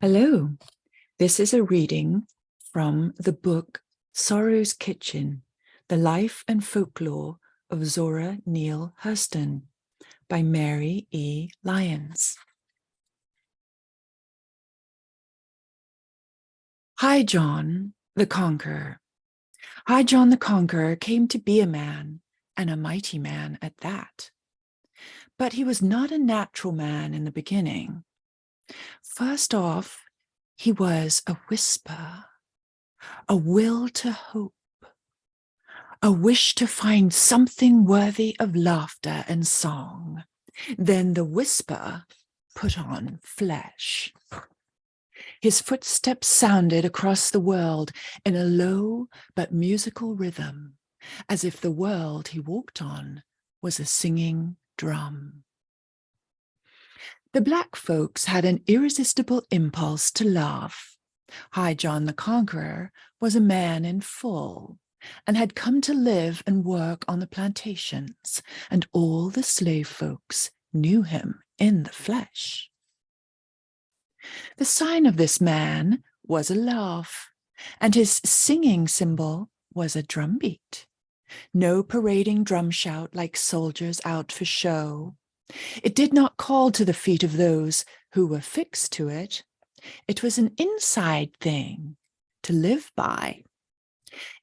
Hello, this is a reading from the book Sorrow's Kitchen, The Life and Folklore of Zora Neale Hurston by Mary E. Lyons. High John the Conqueror. High John the Conqueror came to be a man, and a mighty man at that. But he was not a natural man in the beginning. First off, he was a whisper, a will to hope, a wish to find something worthy of laughter and song. Then the whisper put on flesh. His footsteps sounded across the world in a low but musical rhythm, as if the world he walked on was a singing drum. The black folks had an irresistible impulse to laugh. High John the Conqueror was a man in full, and had come to live and work on the plantations, and all the slave folks knew him in the flesh. The sign of this man was a laugh, and his singing symbol was a drumbeat. No parading drum shout like soldiers out for show. It did not call to the feet of those who were fixed to it. It was an inside thing to live by.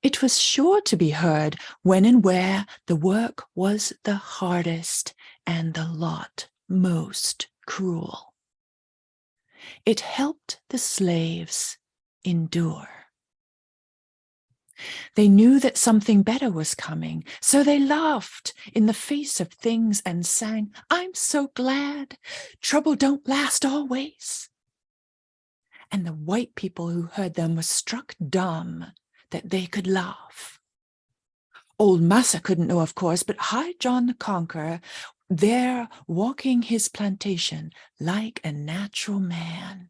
It was sure to be heard when and where the work was the hardest and the lot most cruel. It helped the slaves endure. They knew that something better was coming, so they laughed in the face of things and sang, "I'm so glad trouble don't last always." And the white people who heard them were struck dumb that they could laugh. Old Massa couldn't know, of course, but High John the Conqueror, there walking his plantation like a natural man.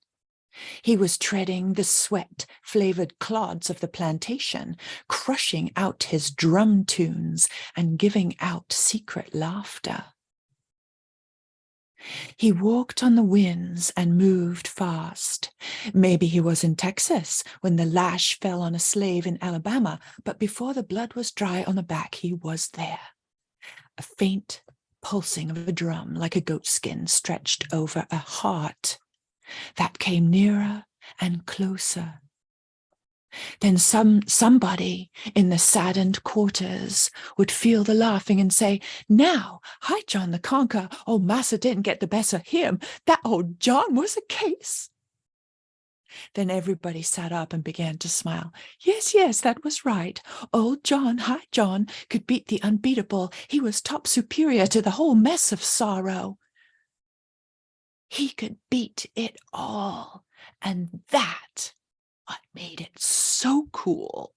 He was treading the sweat-flavored clods of the plantation, crushing out his drum tunes and giving out secret laughter. He walked on the winds and moved fast. Maybe he was in Texas when the lash fell on a slave in Alabama, but before the blood was dry on the back, he was there. A faint pulsing of a drum like a goatskin stretched over a heart that came nearer and closer. Then somebody in the saddened quarters would feel the laughing and say, "Now, High John the Conqueror, old Massa didn't get the best of him. That old John was a case." Then everybody sat up and began to smile. Yes, yes, that was right. Old John, High John, could beat the unbeatable. He was top superior to the whole mess of sorrow. He could beat it all, and that what made it so cool.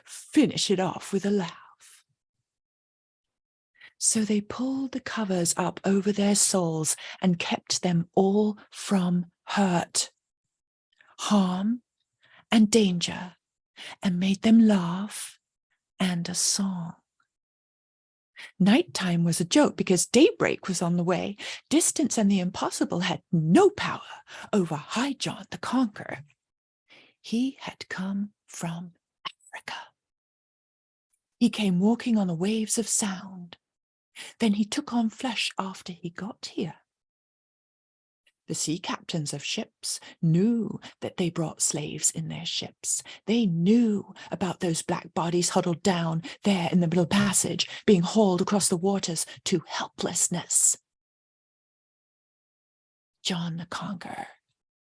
Finish it off with a laugh. So they pulled the covers up over their souls and kept them all from hurt, harm, and danger, and made them laugh and a song. Nighttime was a joke because daybreak was on the way. Distance and the impossible had no power over High John the Conqueror. He had come from Africa. He came walking on the waves of sound. Then he took on flesh after he got here. The sea captains of ships knew that they brought slaves in their ships. They knew about those black bodies huddled down there in the middle passage, being hauled across the waters to helplessness. John the Conqueror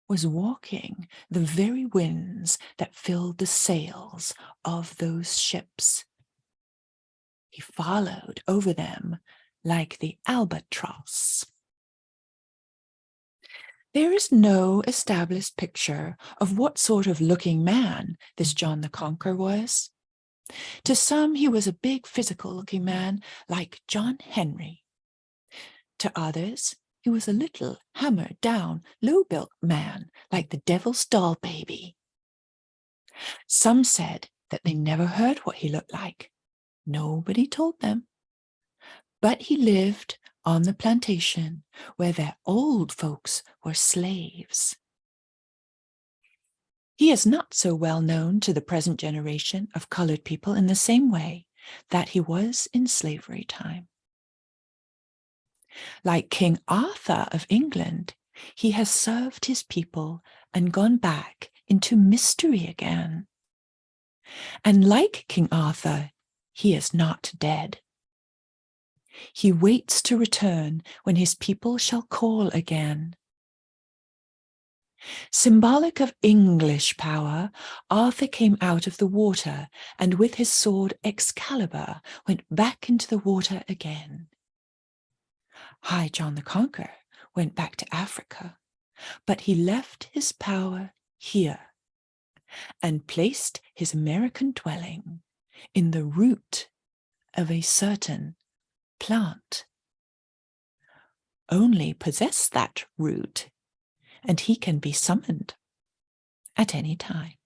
was walking the very winds that filled the sails of those ships. He followed over them like the albatross. There is no established picture of what sort of looking man this John the Conqueror was. To some, he was a big physical-looking man like John Henry. To others, he was a little hammered-down, low-built man like the Devil's doll baby. Some said that they never heard what he looked like. Nobody told them. But he lived on the plantation where their old folks were slaves. He is not so well known to the present generation of colored people in the same way that he was in slavery time. Like King Arthur of England, he has served his people and gone back into mystery again. And like King Arthur, he is not dead. He waits to return when his people shall call again. Symbolic of English power, Arthur came out of the water and with his sword Excalibur went back into the water again. High John the Conqueror went back to Africa, but he left his power here and placed his American dwelling in the root of a certain plant. Only possess that root, and he can be summoned at any time.